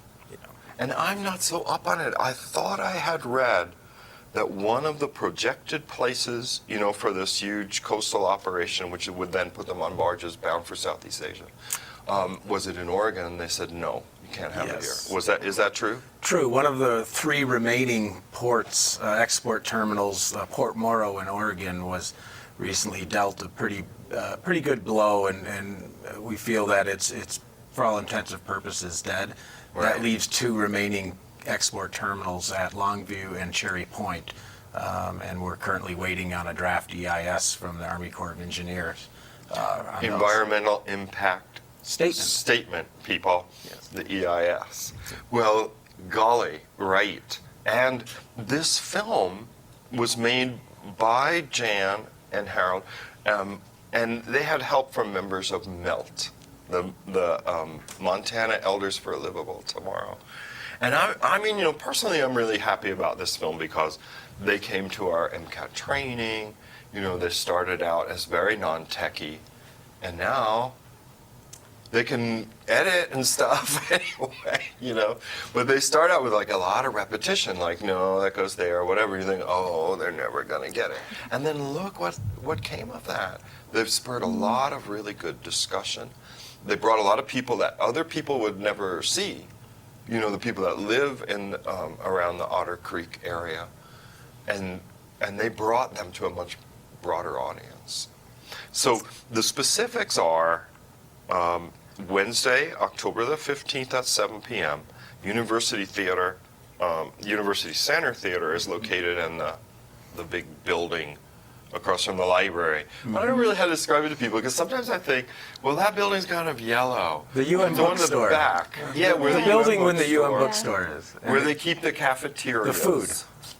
And I'm not so up on it. I thought I had read that one of the projected places, for this huge coastal operation, which would then put them on barges bound for Southeast Asia, was it in Oregon? And they said, no, you can't have it here. Is that true? True. One of the 3 remaining ports, export terminals, Port Morrow in Oregon, was recently dealt a pretty good blow, and we feel that it's for all intents and purposes dead. Right. That leaves 2 remaining export terminals at Longview and Cherry Point, and we're currently waiting on a draft EIS from the Army Corps of Engineers. On Environmental impact statement, people. Yes. The EIS. Well, golly, right. And this film was made by Jan and Harold, and they had help from members of MELT, the Montana Elders for a Livable Tomorrow. And I mean, personally, I'm really happy about this film because they came to our MCAT training. They started out as very non-techy, and now they can edit and stuff anyway, But they start out with like a lot of repetition, like, no, that goes there, or whatever. You think, oh, they're never going to get it. And then look what came of that. They've spurred a lot of really good discussion. They brought a lot of people that other people would never see. The people that live in around the Otter Creek area. And they brought them to a much broader audience. So the specifics are Wednesday, October the 15th at 7 p.m. University Theater, University Center Theater is located in the big building across from the library. But I don't really know how to describe it to people because sometimes I think, well, that building's kind of yellow. The UN the one bookstore. in the back. Yeah, where the building when the UN bookstore is. Where they keep the cafeteria. The food.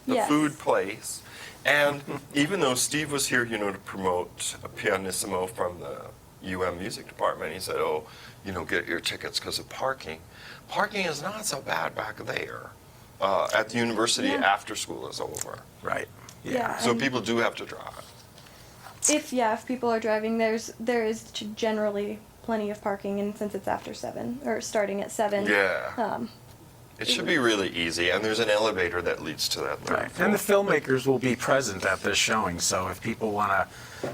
The food place. And even though Steve was here, to promote a Pianissimo from the Music Department, he said, get your tickets because of parking. Parking is not so bad back there at the university after school is over. Right. Yeah. So people do have to drive. If people are driving, there is generally plenty of parking, and since it's after 7 or starting at 7. Yeah. It should be really easy, and there's an elevator that leads to that third floor. And the filmmakers will be present at this showing, so if people want to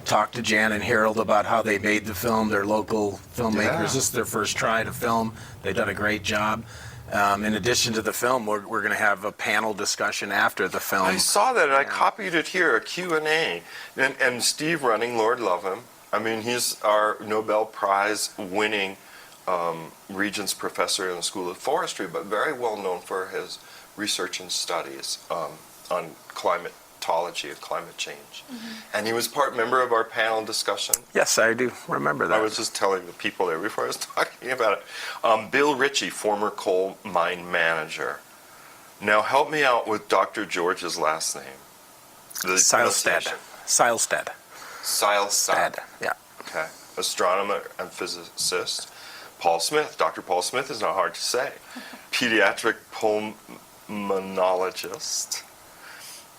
talk to Jan and Harold about how they made the film, they're local filmmakers. Yeah. This is their first try to film. They've done a great job. In addition to the film, we're going to have a panel discussion after the film. I saw that, and I copied it here, a Q&A. And Steve Running, Lord love him. I mean, he's our Nobel Prize winning Regents professor in the School of Forestry, but very well known for his research and studies on climatology and climate change. And he was member of our panel discussion. Yes, I do remember that. I was just telling the people there before I was talking about it. Bill Ritchie, former coal mine manager. Now help me out with Dr. George's last name. Seilstad. Seilstad. Seilstad. Yeah. Okay. Astronomer and physicist. Paul Smith. Dr. Paul Smith is not hard to say. Pediatric pulmonologist.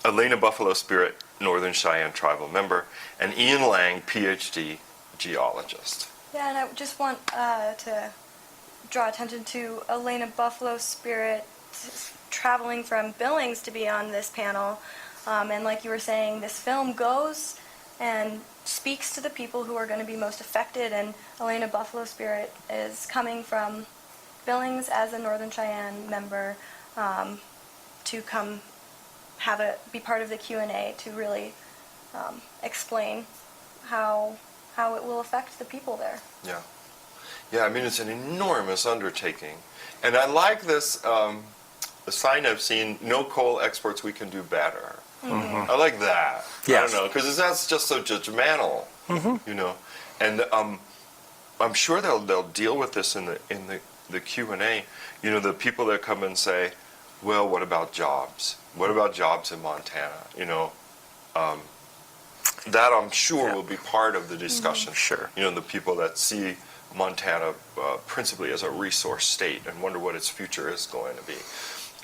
Elena Buffalo Spirit, Northern Cheyenne tribal member. And Ian Lang, PhD geologist. Yeah, and I just want to draw attention to Elena Buffalo Spirit traveling from Billings to be on this panel. And like you were saying, this film goes and speaks to the people who are going to be most affected, and Elena Buffalo Spirit is coming from Billings as a Northern Cheyenne member to come be part of the Q&A to really explain how it will affect the people there. Yeah. Yeah, I mean, it's an enormous undertaking. And I like this sign I've seen, no coal exports, we can do better. I like that. Yes. I don't know, because that's just so judgmental, you know. And I'm sure they'll deal with this in the Q&A. You know, the people that come and say, well, what about jobs? What about jobs in Montana? You know, that I'm sure will be part of the discussion. Sure. You know, the people that see Montana principally as a resource state and wonder what its future is going to be.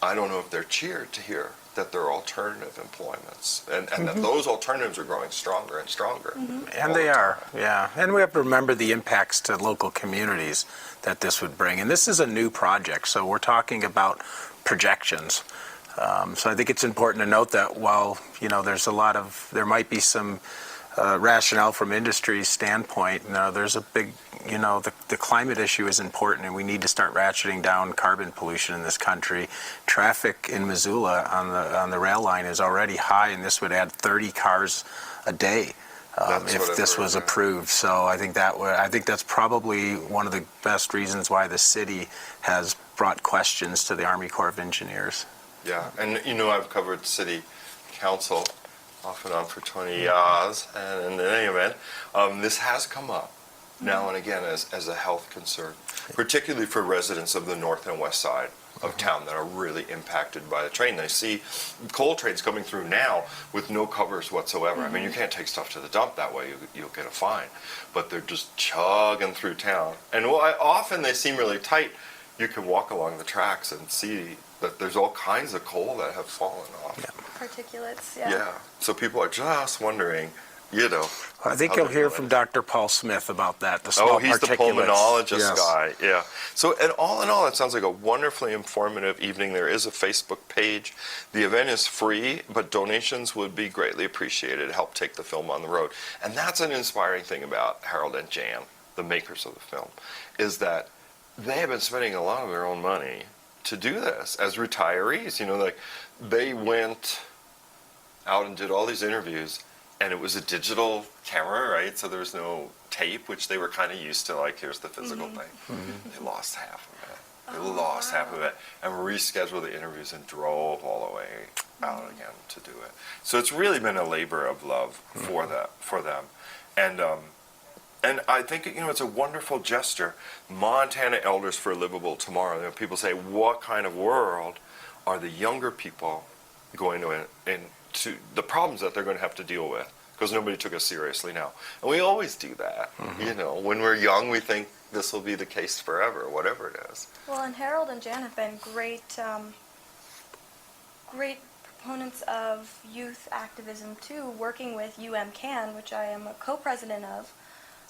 I don't know if they're cheered to hear that there are alternative employments and that those alternatives are growing stronger and stronger. And they are, yeah. And we have to remember the impacts to local communities that this would bring. And this is a new project, so we're talking about projections. So I think it's important to note that while, you know, there might be some rationale from industry's standpoint, you know, there's a big, you know, the climate issue is important, and we need to start ratcheting down carbon pollution in this country. Traffic in Missoula on the rail line is already high, and this would add 30 cars a day if this was approved. So I think that's probably one of the best reasons why the city has brought questions to the Army Corps of Engineers. Yeah, and you know, I've covered city council off and on for 20 years, and in any event, this has come up now and again as a health concern, particularly for residents of the north and west side of town that are really impacted by the train. They see coal trains coming through now with no covers whatsoever. I mean, you can't take stuff to the dump that way, you'll get a fine, but they're just chugging through town. And often they seem really tight. You can walk along the tracks and see that there's all kinds of coal that have fallen off. Yeah. Particulates, yeah. Yeah, so people are just wondering, you know. I think you'll hear from Dr. Paul Smith about that, the small he's the particulates. pulmonologist guy, yeah. So, and all in all, it sounds like a wonderfully informative evening. There is a Facebook page. The event is free, but donations would be greatly appreciated to help take the film on the road. And that's an inspiring thing about Harold and Jan, the makers of the film, is that they have been spending a lot of their own money to do this as retirees. You know, like they went out and did all these interviews, and it was a digital camera, right? So there was no tape, which they were kind of used to, like, here's the physical thing. They lost half of it. They lost half of it and rescheduled the interviews and drove all the way out again to do it. So it's really been a labor of love for them. And I think, you know, it's a wonderful gesture. Montana Elders for a Livable Tomorrow. You know, people say, what kind of world are the younger people going to into the problems that they're going to have to deal with? Because nobody took us seriously now. And we always do that. You know, when we're young, we think this will be the case forever, whatever it is. Well, and Harold and Jan have been great proponents of youth activism too, working with UM Can, which I am a co-president of.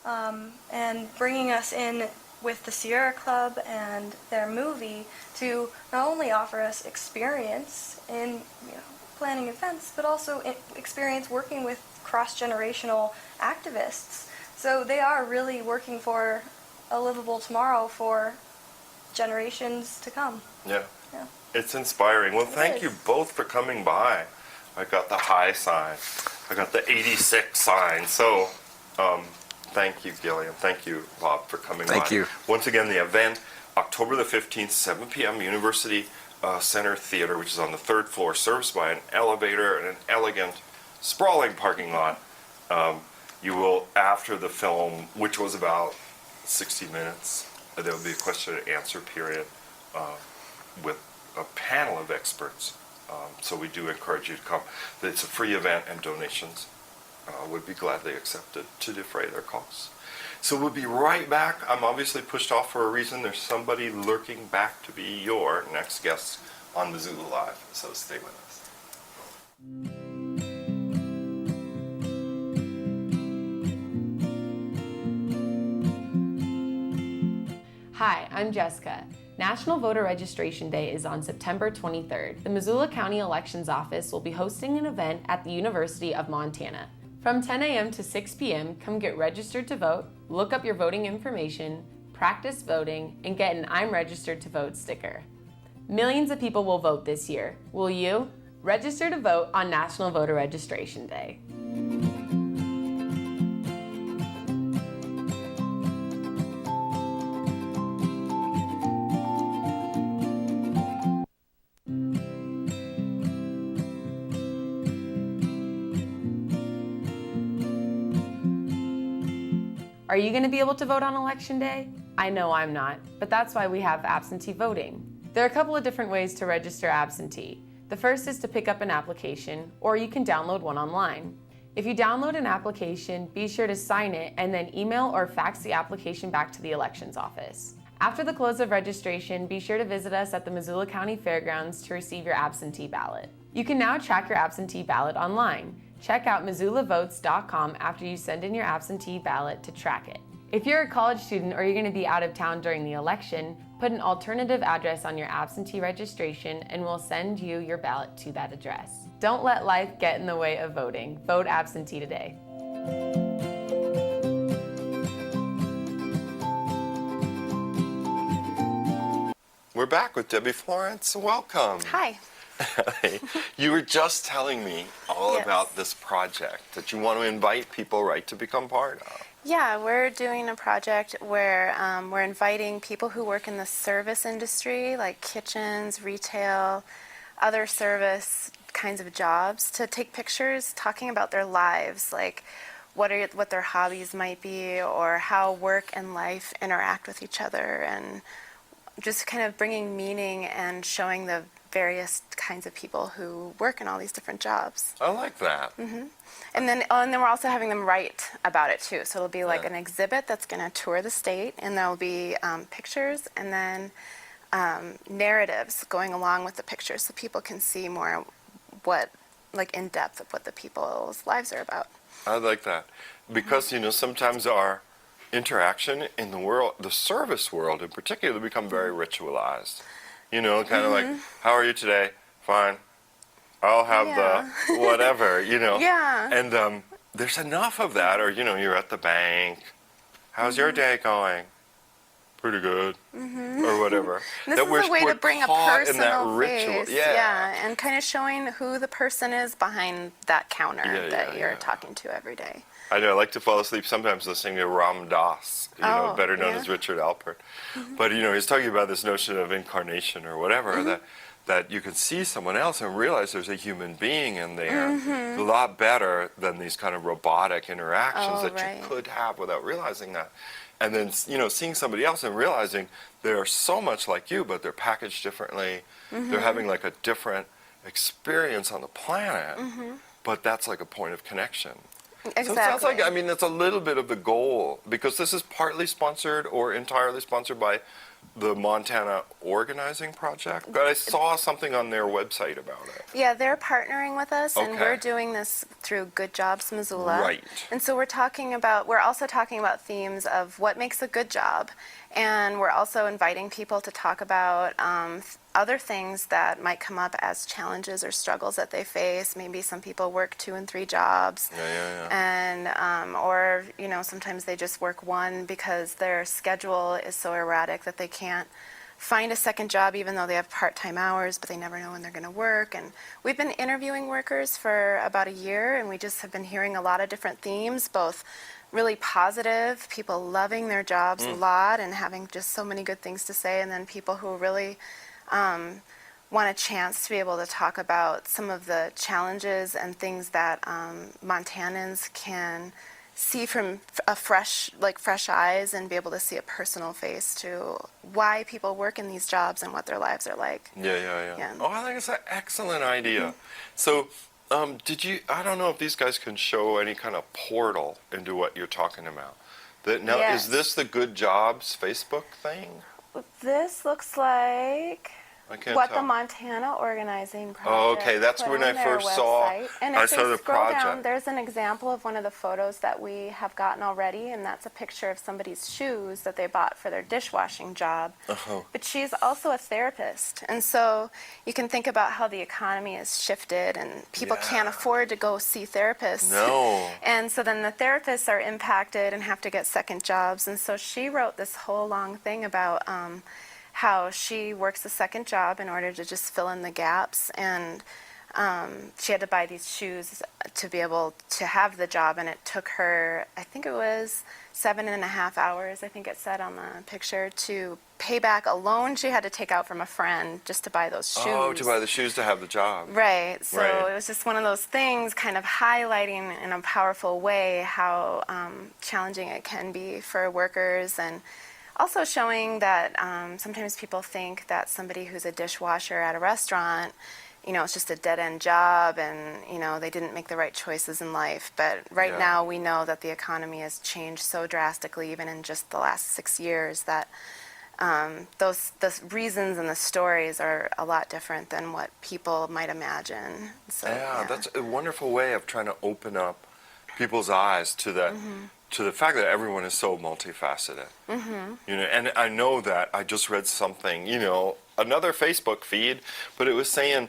and bringing us in with the Sierra Club and their movie to not only offer us experience in planning events, but also experience working with cross-generational activists. So they are really working for a livable tomorrow for generations to come. Yeah. Yeah. It's inspiring. Well, thank you is. both for coming by. I got the high sign. I got the 86 sign. So, thank you, Gillian. Thank you, Bob, for coming by. Thank you. Once again, the event, October the 15th, 7 p.m., University Center Theater, which is on the 3rd floor, serviced by an elevator and an elegant, sprawling parking lot. You will, after the film, which was about 60 minutes, there will be a question and answer period with a panel of experts. So we do encourage you to come. It's a free event, and donations would be gladly accepted to defray their costs. So we'll be right back. I'm obviously pushed off for a reason. There's somebody lurking back to be your next guest on Missoula Live. So stay with us. Hi, I'm Jessica. National Voter Registration Day is on September 23rd. The Missoula County Elections Office will be hosting an event at the University of Montana. From 10 a.m. to 6 p.m., come get registered to vote, look up your voting information, practice voting, and get an I'm Registered to Vote sticker. Millions of people will vote this year. Will you? Register to vote on National Voter Registration Day. Are you going to be able to vote on Election Day? I know I'm not, but that's why we have absentee voting. There are a couple of different ways to register absentee. The first is to pick up an application, or you can download one online. If you download an application, be sure to sign it and then email or fax the application back to the elections office. After the close of registration, be sure to visit us at the Missoula County Fairgrounds to receive your absentee ballot. You can now track your absentee ballot online. Check out MissoulaVotes.com after you send in your absentee ballot to track it. If you're a college student or you're going to be out of town during the election, put an alternative address on your absentee registration and we'll send you your ballot to that address. Don't let life get in the way of voting. Vote absentee today. We're back with Debby Florence. Welcome. Hi. You were just telling me all Yes. about this project that you want to invite people, right, to become part of. Yeah, we're doing a project where we're inviting people who work in the service industry, like kitchens, retail, other service kinds of jobs, to take pictures talking about their lives, like what their hobbies might be, or how work and life interact with each other, and just kind of bringing meaning and showing the various kinds of people who work in all these different jobs. I like that. And then we're also having them write about it too. So it'll be like Yeah. an exhibit that's going to tour the state, and there'll be pictures and then narratives going along with the pictures, so people can see more in depth of what the people's lives are about. I like that. Because, sometimes our interaction in the world, the service world in particular, become very ritualized. Kind of like, how are you today? Fine. I'll have the whatever, Yeah. And there's enough of that. Or, you're at the bank. How's your day going? Pretty good. Or whatever. This is a way to bring a caught in that personal ritual. face. Yeah. And kind of showing who the person is behind that counter that you're yeah. talking to every day. I know, I like to fall asleep sometimes listening to Ram Dass, better known as Richard Alpert. But, he's talking about this notion of incarnation or whatever, that you can see someone else and realize there's a human being in there a lot better than these kind of robotic interactions that you could have without realizing that. And then, seeing somebody else and realizing they're so much like you, but they're packaged differently. They're having like a different experience on the planet, but that's like a point of connection. Exactly. So it sounds like, that's a little bit of the goal, because this is partly sponsored or entirely sponsored by the Montana Organizing Project, but I saw something on their website about it. Yeah, they're partnering with us, and Okay. we're doing this through Good Jobs Missoula. Right. And so we're also talking about themes of what makes a good job, and we're also inviting people to talk about other things that might come up as challenges or struggles that they face. Maybe some people work 2 and 3 jobs, and or sometimes they just work one because their schedule is so erratic that they can't find a second job even though they have part-time hours, but they never know when they're going to work. And we've been interviewing workers for about a year, and we just have been hearing a lot of different themes, both really positive, people loving their jobs a lot and having just so many good things to say, and then people who really want a chance to be able to talk about some of the challenges and things that Montanans can see from fresh eyes and be able to see a personal face to why people work in these jobs and what their lives are like. Yeah. Oh, I think it's an excellent idea. So, I don't know if these guys can show any kind of portal into what you're talking about. Now, Yes. is this the Good Jobs Facebook thing? This looks like I can't what tell. the Montana Organizing Project. Oh, okay, that's put when on I their first saw- website. And I if saw they the scroll down, project. there's an example of one of the photos that we have gotten already, and that's a picture of somebody's shoes that they bought for their dishwashing job. But she's also a therapist, and so you can think about how the economy has shifted, and people can't afford to go see therapists. No. And so then the therapists are impacted and have to get second jobs, and so she wrote this whole long thing about how she works a second job in order to just fill in the gaps, and she had to buy these shoes to be able to have the job, and it took her, I think it was 7.5 hours, I think it said on the picture, to pay back a loan she had to take out from a friend just to buy those shoes. Oh, to buy the shoes to have the job. Right. So Right. it was just one of those things kind of highlighting in a powerful way how challenging it can be for workers, and also showing that sometimes people think that somebody who's a dishwasher at a restaurant, it's just a dead-end job, and, they didn't make the right choices in life. But right now we know that the economy has changed so drastically, even in just the last 6 years, that the reasons and the stories are a lot different than what people might imagine. So, That's a wonderful way of trying to open up people's eyes to that, to the fact that everyone is so multifaceted. And I know that I just read something, another Facebook feed, but it was saying,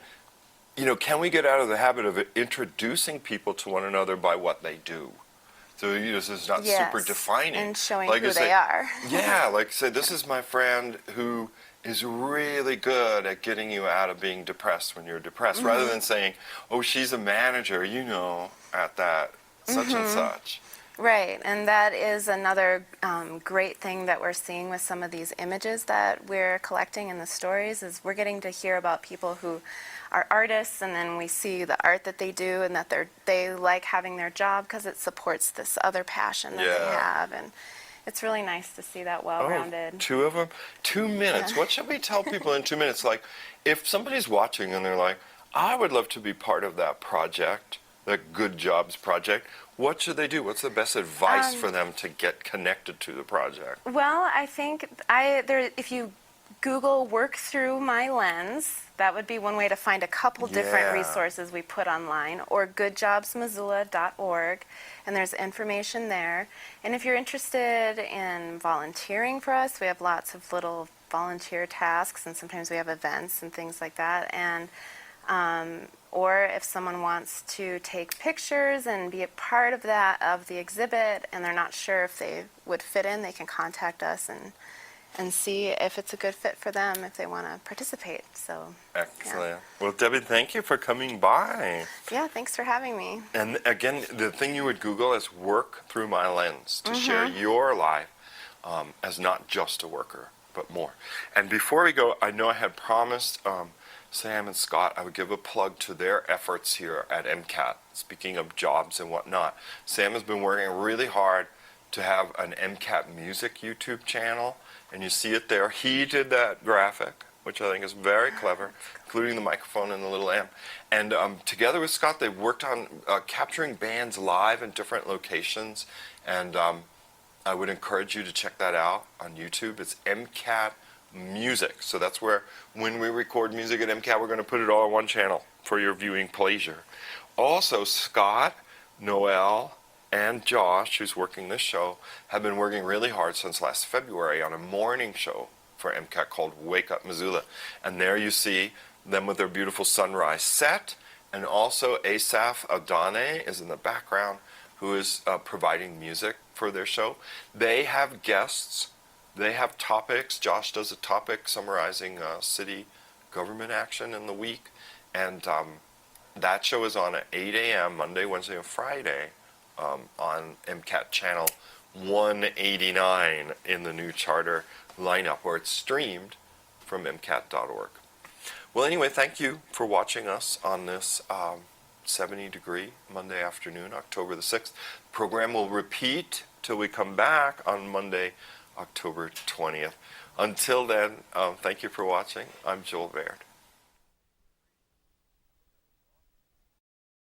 can we get out of the habit of introducing people to one another by what they do? So this is not super defining. And showing like who say, they are. like say, this is my friend who is really good at getting you out of being depressed when you're depressed, rather than saying, oh, she's a manager, at that such and such. Right, and that is another great thing that we're seeing with some of these images that we're collecting in the stories, is we're getting to hear about people who are artists, and then we see the art that they do, and that they like having their job because it supports this other passion that they have, and it's really nice to see that well-rounded. Oh, 2 of them? 2 minutes. What should we tell people in 2 minutes? Like, if somebody's watching and they're like, I would love to be part of that project, that Good Jobs project, what should they do? What's the best advice for them to get connected to the project? Well, I think if you Google Work Through My Lense, that would be one way to find a couple different resources we put online, or goodjobsmissoula.org, and there's information there. And if you're interested in volunteering for us, we have lots of little volunteer tasks, and sometimes we have events and things like that. And or if someone wants to take pictures and be a part of the exhibit, and they're not sure if they would fit in, they can contact us and see if it's a good fit for them, if they want to participate. So excellent. Well, Debbie, thank you for coming by. Yeah, thanks for having me. And again, the thing you would Google is Work Through My Lens, to share your life as not just a worker, but more. And before we go, I know I had promised Sam and Scott I would give a plug to their efforts here at MCAT, speaking of jobs and whatnot. Sam has been working really hard to have an MCAT music YouTube channel, and you see it there. He did that graphic, which I think is very clever, including the microphone and the little amp. And together with Scott, they worked on capturing bands live in different locations, and I would encourage you to check that out on YouTube. It's MCAT music. So that's where, when we record music at MCAT, we're going to put it all on one channel for your viewing pleasure. Also, Scott, Noel, and Josh, who's working this show, have been working really hard since last February on a morning show for MCAT called Wake Up Missoula. And there you see them with their beautiful sunrise set. And also Asaf Adane is in the background, who is providing music for their show. They have guests. They have topics. Josh does a topic summarizing city government action in the week. And that show is on at 8 a.m. Monday, Wednesday, and Friday on MCAT channel 189 in the new charter lineup, where it's streamed from MCAT.org. Well, anyway, thank you for watching us on this 70-degree Monday afternoon, October the 6th. The program will repeat till we come back on Monday, October 20th. Until then, thank you for watching. I'm Joel Baird.